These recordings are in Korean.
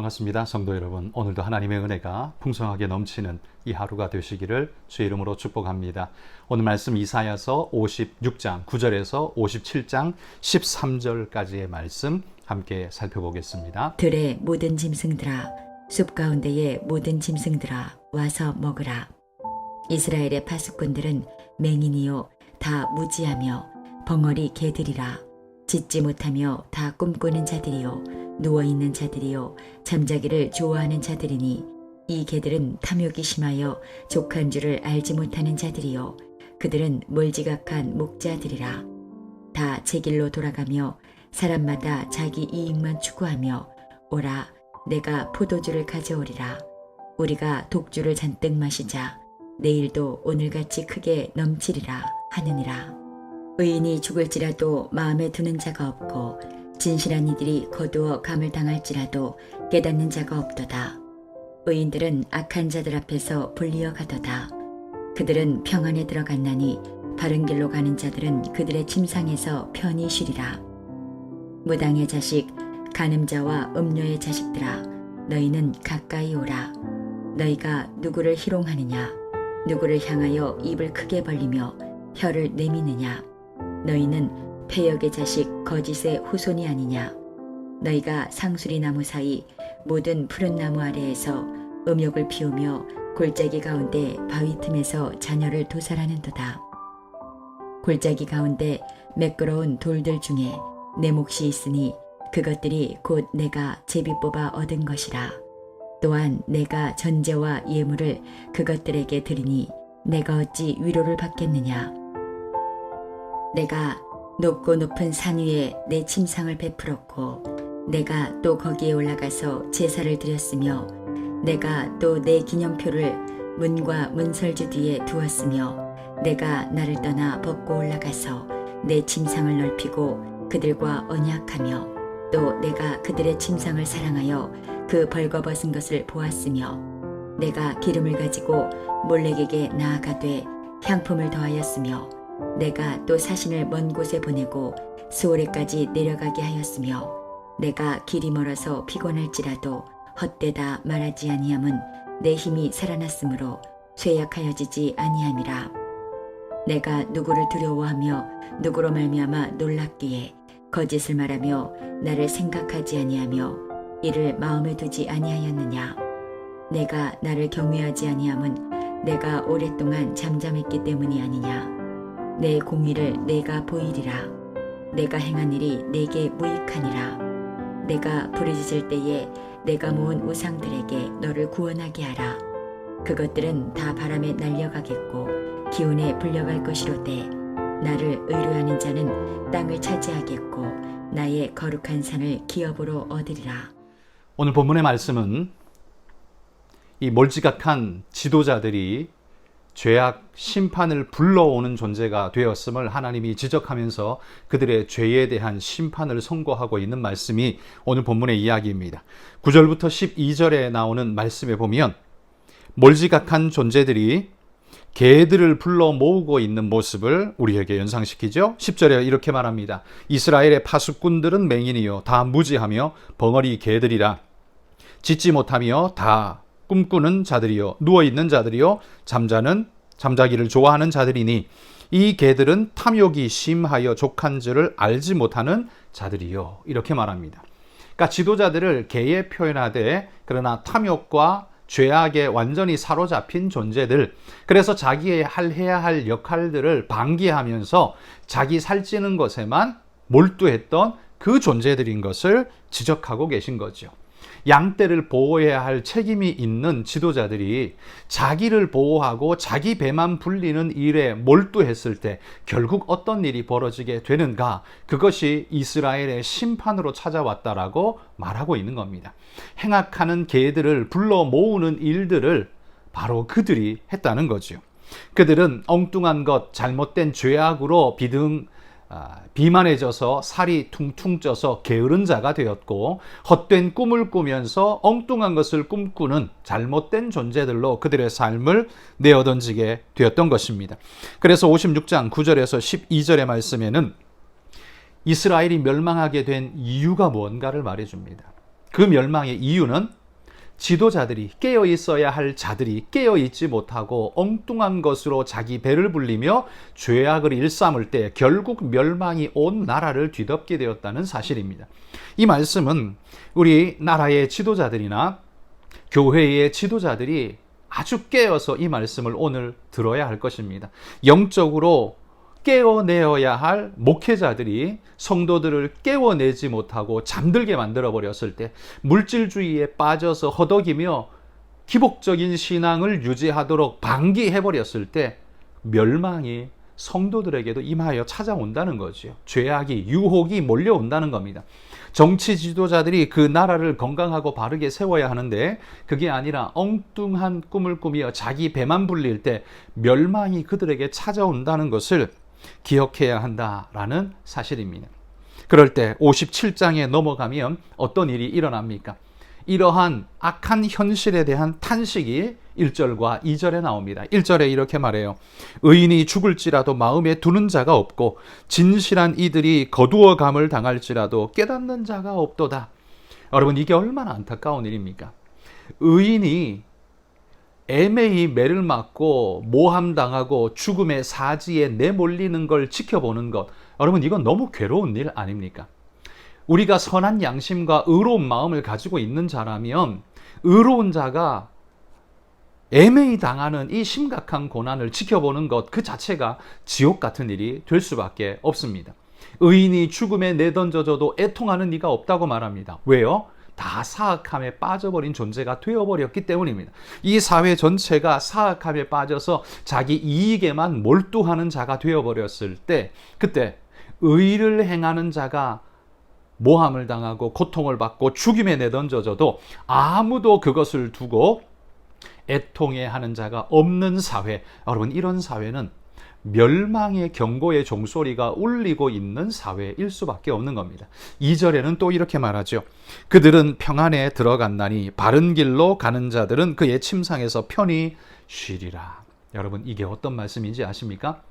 반갑습니다. 성도 여러분, 오늘도 하나님의 은혜가 풍성하게 넘치는 이 하루가 되시기를 주의 이름으로 축복합니다. 오늘 말씀 이사야서 56장 9절에서 57장 13절까지의 말씀 함께 살펴보겠습니다. 들의 모든 짐승들아, 숲 가운데의 모든 짐승들아, 와서 먹으라. 이스라엘의 파수꾼들은 맹인이요 다 무지하며 벙어리 개들이라. 짖지 못하며 다 꿈꾸는 자들이요 누워있는 자들이요 잠자기를 좋아하는 자들이니, 이 개들은 탐욕이 심하여 족한 줄을 알지 못하는 자들이요 그들은 몰지각한 목자들이라. 다 제 길로 돌아가며 사람마다 자기 이익만 추구하며, 오라, 내가 포도주를 가져오리라. 우리가 독주를 잔뜩 마시자. 내일도 오늘같이 크게 넘치리라 하느니라. 의인이 죽을지라도 마음에 두는 자가 없고, 진실한 이들이 거두어 감을 당할지라도 깨닫는 자가 없도다. 의인들은 악한 자들 앞에서 불리어 가도다. 그들은 평안에 들어갔나니 바른 길로 가는 자들은 그들의 침상에서 편히 쉬리라. 무당의 자식, 간음자와 음녀의 자식들아, 너희는 가까이 오라. 너희가 누구를 희롱하느냐? 누구를 향하여 입을 크게 벌리며 혀를 내미느냐? 너희는 패역의 자식, 거짓의 후손이 아니냐? 너희가 상수리 나무 사이 모든 푸른 나무 아래에서 음욕을 피우며 골짜기 가운데 바위 틈에서 자녀를 도살하는도다. 골짜기 가운데 매끄러운 돌들 중에 내 몫이 있으니 그것들이 곧 내가 제비 뽑아 얻은 것이라. 또한 내가 전제와 예물을 그것들에게 드리니 내가 어찌 위로를 받겠느냐? 내가 높고 높은 산 위에 내 침상을 베풀었고, 내가 또 거기에 올라가서 제사를 드렸으며, 내가 또 내 기념표를 문과 문설주 뒤에 두었으며, 내가 나를 떠나 벗고 올라가서 내 침상을 넓히고 그들과 언약하며, 또 내가 그들의 침상을 사랑하여 그 벌거벗은 것을 보았으며, 내가 기름을 가지고 몰렉에게 나아가되 향품을 더하였으며, 내가 또 사신을 먼 곳에 보내고 스오레까지 내려가게 하였으며, 내가 길이 멀어서 피곤할지라도 헛되다 말하지 아니함은 내 힘이 살아났으므로 쇠약하여지지 아니함이라. 내가 누구를 두려워하며 누구로 말미암아 놀랍기에 거짓을 말하며 나를 생각하지 아니하며 이를 마음에 두지 아니하였느냐? 내가 나를 경외하지 아니함은 내가 오랫동안 잠잠했기 때문이 아니냐? 내 공의를 내가 보이리라. 내가 행한 일이 내게 무익하니라. 내가 부르짖을 때에 내가 모은 우상들에게 너를 구원하게 하라. 그것들은 다 바람에 날려가겠고 기운에 불려갈 것이로되, 나를 의뢰하는 자는 땅을 차지하겠고 나의 거룩한 산을 기업으로 얻으리라. 오늘 본문의 말씀은 이 몰지각한 지도자들이 죄악 심판을 불러오는 존재가 되었음을 하나님이 지적하면서 그들의 죄에 대한 심판을 선고하고 있는 말씀이 오늘 본문의 이야기입니다. 9절부터 12절에 나오는 말씀에 보면 몰지각한 존재들이 개들을 불러 모으고 있는 모습을 우리에게 연상시키죠. 10절에 이렇게 말합니다. 이스라엘의 파수꾼들은 맹인이요 다 무지하며 벙어리 개들이라. 짖지 못하며 다 꿈꾸는 자들이요 누워있는 자들이요 잠자기를 좋아하는 자들이니, 이 개들은 탐욕이 심하여 족한 줄을 알지 못하는 자들이요, 이렇게 말합니다. 그러니까 지도자들을 개에 표현하되, 그러나 탐욕과 죄악에 완전히 사로잡힌 존재들, 그래서 자기의 해야 할 역할들을 방기하면서 자기 살찌는 것에만 몰두했던 그 존재들인 것을 지적하고 계신 거죠. 양떼를 보호해야 할 책임이 있는 지도자들이 자기를 보호하고 자기 배만 불리는 일에 몰두했을 때 결국 어떤 일이 벌어지게 되는가, 그것이 이스라엘의 심판으로 찾아왔다라고 말하고 있는 겁니다. 행악하는 개들을 불러 모으는 일들을 바로 그들이 했다는 거죠. 그들은 엉뚱한 것, 잘못된 죄악으로 비만해져서 살이 퉁퉁 쪄서 게으른 자가 되었고, 헛된 꿈을 꾸면서 엉뚱한 것을 꿈꾸는 잘못된 존재들로 그들의 삶을 내어던지게 되었던 것입니다. 그래서 56장 9절에서 12절의 말씀에는 이스라엘이 멸망하게 된 이유가 뭔가를 말해줍니다. 그 멸망의 이유는 지도자들이, 깨어 있어야 할 자들이 깨어 있지 못하고 엉뚱한 것으로 자기 배를 불리며 죄악을 일삼을 때 결국 멸망이 온 나라를 뒤덮게 되었다는 사실입니다. 이 말씀은 우리 나라의 지도자들이나 교회의 지도자들이 아주 깨어서 이 말씀을 오늘 들어야 할 것입니다. 영적으로 깨어내어야 할 목회자들이 성도들을 깨워내지 못하고 잠들게 만들어 버렸을 때, 물질주의에 빠져서 허덕이며 기복적인 신앙을 유지하도록 방기해 버렸을 때 멸망이 성도들에게도 임하여 찾아온다는 거죠. 죄악이, 유혹이 몰려온다는 겁니다. 정치 지도자들이 그 나라를 건강하고 바르게 세워야 하는데 그게 아니라 엉뚱한 꿈을 꾸며 자기 배만 불릴 때 멸망이 그들에게 찾아온다는 것을 기억해야 한다라는 사실입니다. 그럴 때 57장에 넘어가면 어떤 일이 일어납니까? 이러한 악한 현실에 대한 탄식이 1절과 2절에 나옵니다. 1절에 이렇게 말해요. 의인이 죽을지라도 마음에 두는 자가 없고 진실한 이들이 거두어감을 당할지라도 깨닫는 자가 없도다. 여러분, 이게 얼마나 안타까운 일입니까? 의인이 애매히 매를 맞고 모함당하고 죽음의 사지에 내몰리는 걸 지켜보는 것, 여러분, 이건 너무 괴로운 일 아닙니까? 우리가 선한 양심과 의로운 마음을 가지고 있는 자라면 의로운 자가 애매히 당하는 이 심각한 고난을 지켜보는 것 그 자체가 지옥 같은 일이 될 수밖에 없습니다. 의인이 죽음에 내던져져도 애통하는 이가 없다고 말합니다. 왜요? 다 사악함에 빠져버린 존재가 되어버렸기 때문입니다. 이 사회 전체가 사악함에 빠져서 자기 이익에만 몰두하는 자가 되어버렸을 때, 그때 의를 행하는 자가 모함을 당하고 고통을 받고 죽임에 내던져져도 아무도 그것을 두고 애통해하는 자가 없는 사회, 여러분, 이런 사회는 멸망의 경고의 종소리가 울리고 있는 사회일 수밖에 없는 겁니다. 2절에는 또 이렇게 말하죠. 그들은 평안에 들어갔나니 바른 길로 가는 자들은 그의 침상에서 편히 쉬리라. 여러분, 이게 어떤 말씀인지 아십니까?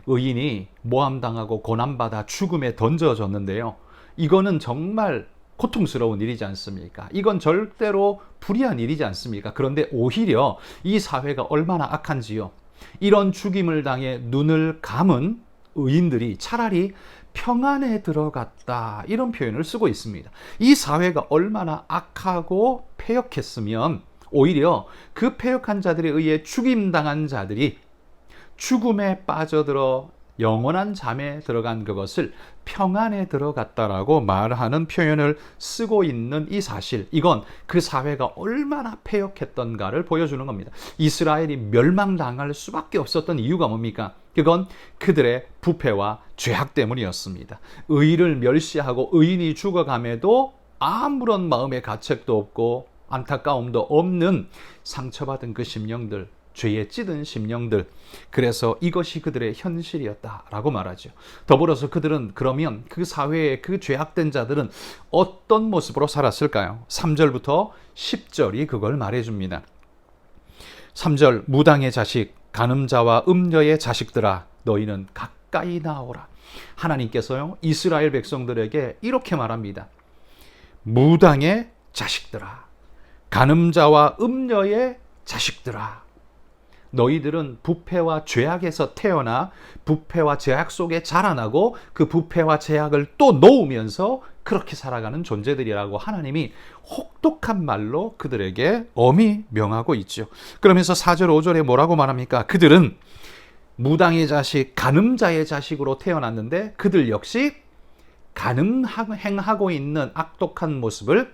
의인이 모함당하고 고난받아 죽음에 던져졌는데요, 이거는 정말 고통스러운 일이지 않습니까? 이건 절대로 불의한 일이지 않습니까? 그런데 오히려 이 사회가 얼마나 악한지요, 이런 죽임을 당해 눈을 감은 의인들이 차라리 평안에 들어갔다, 이런 표현을 쓰고 있습니다. 이 사회가 얼마나 악하고 패역했으면 오히려 그 패역한 자들에 의해 죽임당한 자들이 죽음에 빠져들어 영원한 잠에 들어간 그것을 평안에 들어갔다라고 말하는 표현을 쓰고 있는 이 사실, 이건 그 사회가 얼마나 패역했던가를 보여주는 겁니다. 이스라엘이 멸망당할 수밖에 없었던 이유가 뭡니까? 그건 그들의 부패와 죄악 때문이었습니다. 의를 멸시하고 의인이 죽어감에도 아무런 마음의 가책도 없고 안타까움도 없는 상처받은 그 심령들, 죄에 찌든 심령들, 그래서 이것이 그들의 현실이었다라고 말하죠. 더불어서 그들은 그러면 그 사회의 그 죄악된 자들은 어떤 모습으로 살았을까요? 3절부터 10절이 그걸 말해줍니다. 3절, 무당의 자식, 간음자와 음녀의 자식들아, 너희는 가까이 나오라. 하나님께서요, 이스라엘 백성들에게 이렇게 말합니다. 무당의 자식들아, 간음자와 음녀의 자식들아, 너희들은 부패와 죄악에서 태어나 부패와 죄악 속에 자라나고 그 부패와 죄악을 또 놓으면서 그렇게 살아가는 존재들이라고 하나님이 혹독한 말로 그들에게 엄히 명하고 있죠. 그러면서 4절 5절에 뭐라고 말합니까? 그들은 무당의 자식, 간음자의 자식으로 태어났는데 그들 역시 간음행하고 있는 악독한 모습을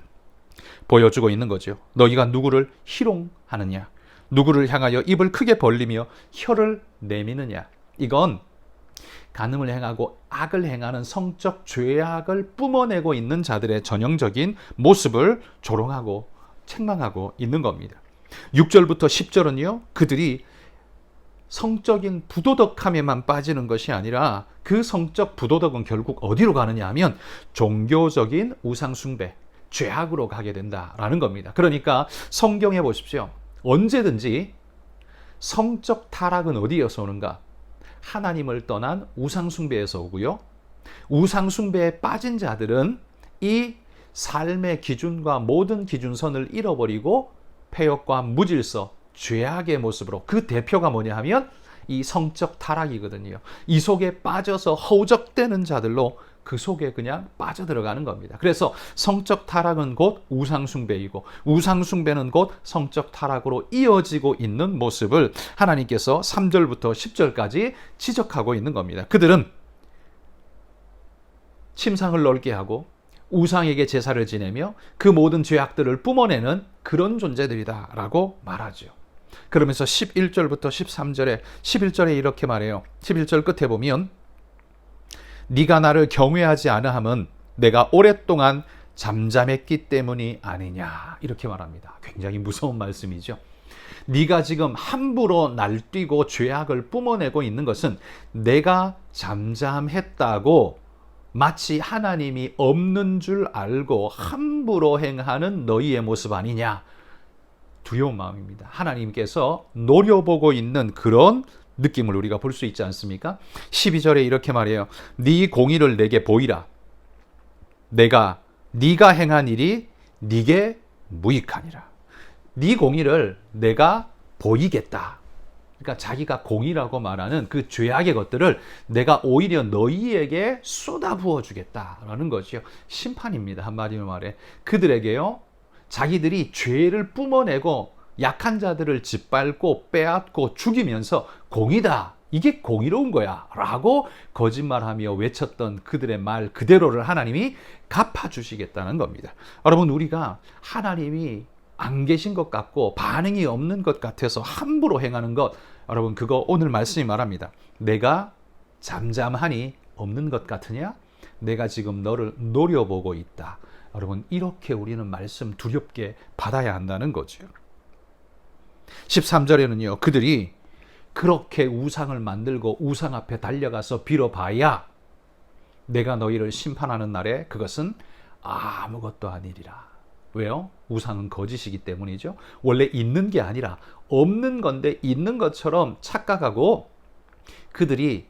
보여주고 있는 거죠. 너희가 누구를 희롱하느냐? 누구를 향하여 입을 크게 벌리며 혀를 내미느냐? 이건 간음을 행하고 악을 행하는 성적 죄악을 뿜어내고 있는 자들의 전형적인 모습을 조롱하고 책망하고 있는 겁니다. 6절부터 10절은요, 그들이 성적인 부도덕함에만 빠지는 것이 아니라 그 성적 부도덕은 결국 어디로 가느냐 하면 종교적인 우상숭배, 죄악으로 가게 된다라는 겁니다. 그러니까 성경에 보십시오. 언제든지 성적 타락은 어디에서 오는가? 하나님을 떠난 우상숭배에서 오고요, 우상숭배에 빠진 자들은 이 삶의 기준과 모든 기준선을 잃어버리고 폐역과 무질서, 죄악의 모습으로, 그 대표가 뭐냐 하면 이 성적 타락이거든요. 이 속에 빠져서 허우적대는 자들로 그 속에 그냥 빠져들어가는 겁니다. 그래서 성적 타락은 곧 우상숭배이고, 우상숭배는 곧 성적 타락으로 이어지고 있는 모습을 하나님께서 3절부터 10절까지 지적하고 있는 겁니다. 그들은 침상을 넓게 하고 우상에게 제사를 지내며 그 모든 죄악들을 뿜어내는 그런 존재들이다 라고 말하죠. 그러면서 11절부터 13절에 11절에 이렇게 말해요. 11절 끝에 보면 네가 나를 경외하지 아니함은 내가 오랫동안 잠잠했기 때문이 아니냐, 이렇게 말합니다. 굉장히 무서운 말씀이죠. 네가 지금 함부로 날뛰고 죄악을 뿜어내고 있는 것은 내가 잠잠했다고 마치 하나님이 없는 줄 알고 함부로 행하는 너희의 모습 아니냐, 두려운 마음입니다. 하나님께서 노려보고 있는 그런 느낌을 우리가 볼 수 있지 않습니까? 12절에 이렇게 말해요. 네 공의를 내게 보이라. 네가 행한 일이 네게 무익하니라. 네 공의를 내가 보이겠다. 그러니까 자기가 공의라고 말하는 그 죄악의 것들을 내가 오히려 너희에게 쏟아부어 주겠다라는 것이요. 심판입니다. 한마디로 말해. 그들에게요, 자기들이 죄를 뿜어내고 약한 자들을 짓밟고 빼앗고 죽이면서 공의다, 이게 공의로운 거야 라고 거짓말하며 외쳤던 그들의 말 그대로를 하나님이 갚아주시겠다는 겁니다. 여러분, 우리가 하나님이 안 계신 것 같고 반응이 없는 것 같아서 함부로 행하는 것, 여러분, 그거 오늘 말씀이 말합니다. 내가 잠잠하니 없는 것 같으냐? 내가 지금 너를 노려보고 있다. 여러분, 이렇게 우리는 말씀 두렵게 받아야 한다는 거죠. 13절에는요, 그들이 그렇게 우상을 만들고 우상 앞에 달려가서 빌어봐야 내가 너희를 심판하는 날에 그것은 아무것도 아니리라. 왜요? 우상은 거짓이기 때문이죠. 원래 있는 게 아니라 없는 건데 있는 것처럼 착각하고 그들이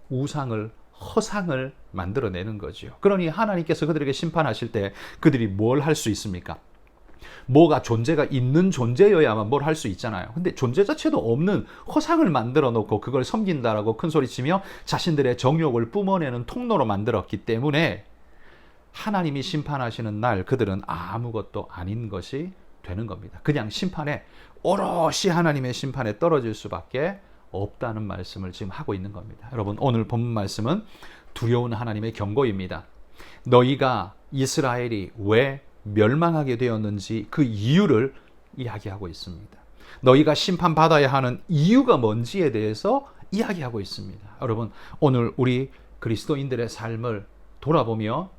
우상을, 허상을 만들어내는 거죠. 그러니 하나님께서 그들에게 심판하실 때 그들이 뭘 할 수 있습니까? 뭐가 존재가 있는 존재여야만 뭘 할 수 있잖아요. 근데 존재 자체도 없는 허상을 만들어 놓고 그걸 섬긴다라고 큰 소리치며 자신들의 정욕을 뿜어내는 통로로 만들었기 때문에 하나님이 심판하시는 날 그들은 아무것도 아닌 것이 되는 겁니다. 그냥 심판에, 오롯이 하나님의 심판에 떨어질 수밖에 없다는 말씀을 지금 하고 있는 겁니다. 여러분, 오늘 본문 말씀은 두려운 하나님의 경고입니다. 너희가 이스라엘이 왜 멸망하게 되었는지 그 이유를 이야기하고 있습니다. 너희가 심판받아야 하는 이유가 뭔지에 대해서 이야기하고 있습니다. 여러분, 오늘 우리 그리스도인들의 삶을 돌아보며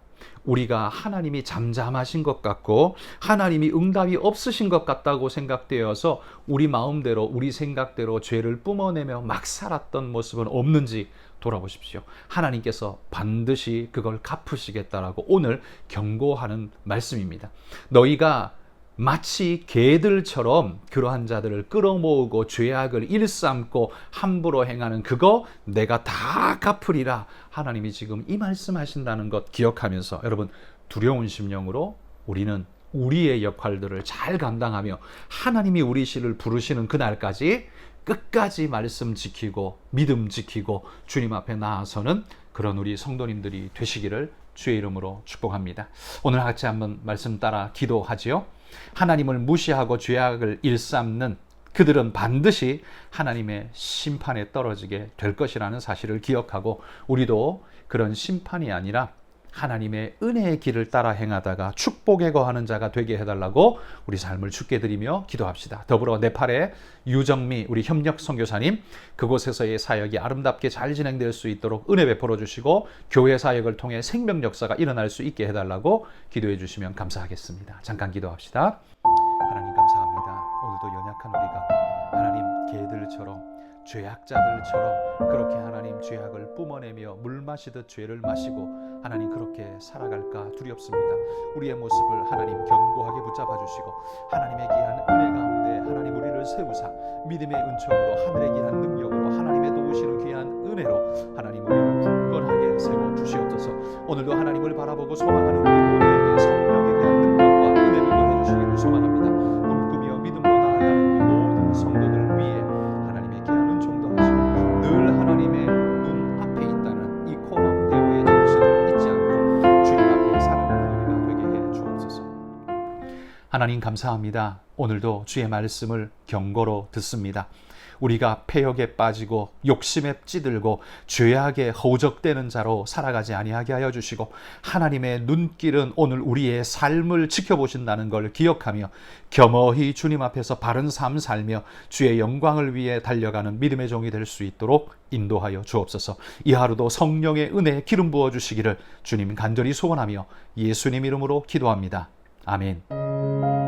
우리가 하나님이 잠잠하신 것 같고 하나님이 응답이 없으신 것 같다고 생각되어서 우리 마음대로, 우리 생각대로 죄를 뿜어내며 막 살았던 모습은 없는지 돌아보십시오. 하나님께서 반드시 그걸 갚으시겠다라고 오늘 경고하는 말씀입니다. 너희가 마치 개들처럼 그러한 자들을 끌어모으고 죄악을 일삼고 함부로 행하는 그거 내가 다 갚으리라. 하나님이 지금 이 말씀하신다는 것 기억하면서 여러분, 두려운 심령으로 우리는 우리의 역할들을 잘 감당하며 하나님이 우리 시를 부르시는 그날까지 끝까지 말씀 지키고 믿음 지키고 주님 앞에 나아서는 그런 우리 성도님들이 되시기를 주의 이름으로 축복합니다. 오늘 같이 한번 말씀 따라 기도하지요. 하나님을 무시하고 죄악을 일삼는 그들은 반드시 하나님의 심판에 떨어지게 될 것이라는 사실을 기억하고 우리도 그런 심판이 아니라 하나님의 은혜의 길을 따라 행하다가 축복에 거하는 자가 되게 해달라고 우리 삶을 주께 드리며 기도합시다. 더불어 네팔의 유정미 우리 협력 선교사님, 그곳에서의 사역이 아름답게 잘 진행될 수 있도록 은혜 베풀어 주시고 교회 사역을 통해 생명 역사가 일어날 수 있게 해달라고 기도해 주시면 감사하겠습니다. 잠깐 기도합시다. 하나님 감사합니다. 오늘도 연약한 우리가 하나님 개들처럼 죄악자들처럼 그렇게 하나님 죄악을 뿜어내며 물 마시듯 죄를 마시고 하나님 그렇게 살아갈까 두렵습니다. 우리의 모습을 하나님 견고하게 붙잡아 주시고 하나님의 귀한 은혜 가운데 하나님 우리를 세우사 믿음의 은총으로 하늘의 귀한 능력으로 하나님의 도우시는 귀한 은혜로 하나님 우리를 굳건하게 세워 주시옵소서. 오늘도 하나님을 바라보고 소망하는 우리 모두에게 성령 하나님 감사합니다. 오늘도 주의 말씀을 경고로 듣습니다. 우리가 패역에 빠지고 욕심에 찌들고 죄악에 허우적대는 자로 살아가지 아니하게 하여 주시고, 하나님의 눈길은 오늘 우리의 삶을 지켜보신다는 걸 기억하며 겸허히 주님 앞에서 바른 삶 살며 주의 영광을 위해 달려가는 믿음의 종이 될 수 있도록 인도하여 주옵소서. 이 하루도 성령의 은혜에 기름 부어 주시기를 주님 간절히 소원하며 예수님 이름으로 기도합니다. 아멘.